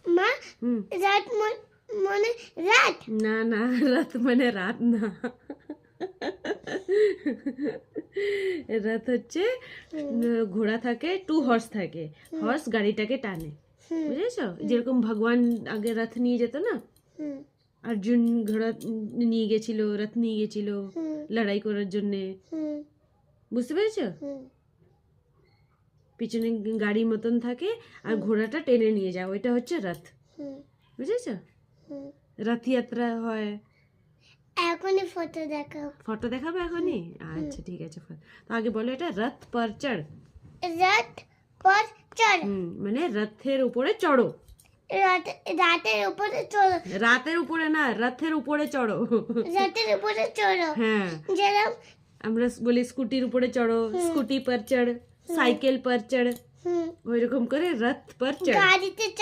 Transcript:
মা রাত মানে রাত না না রাত মানে রাত না রাত হচ্ছে ঘোড়া থাকে 2 হর্স থাকে হর্স গাড়িটাকে টানে বুঝেছো যেরকম ভগবান আগে রথ নিয়ে যেত না অর্জুন ঘোড়া নিয়ে গেছিল রথ নিয়ে গেছিল লড়াই করার জন্য বুঝতে পেরেছো পিছনে গাড়ি মতন থাকে আর ঘোড়াটা টেনে নিয়ে যায় ওইটা হচ্ছে রথ বুঝেছো রথ যাত্রা হয় এখনই ফটো দেখাও ফটো দেখাবে এখনই আচ্ছা ঠিক আছে তো আগে বলো এটা রথ পর চড় রাত পর চল মানে রথের উপরে চড়ো রাতের উপরে চলো রাতের উপরে না রথের উপরে চড়ো রাতের উপরে চলো হ্যাঁ যেরকম আমরা বলি স্কুটির উপরে চড়ো স্কুটি পর চড় সাইকেল পর চড় ওইরকম করে রথ পর চড় গাড়িতে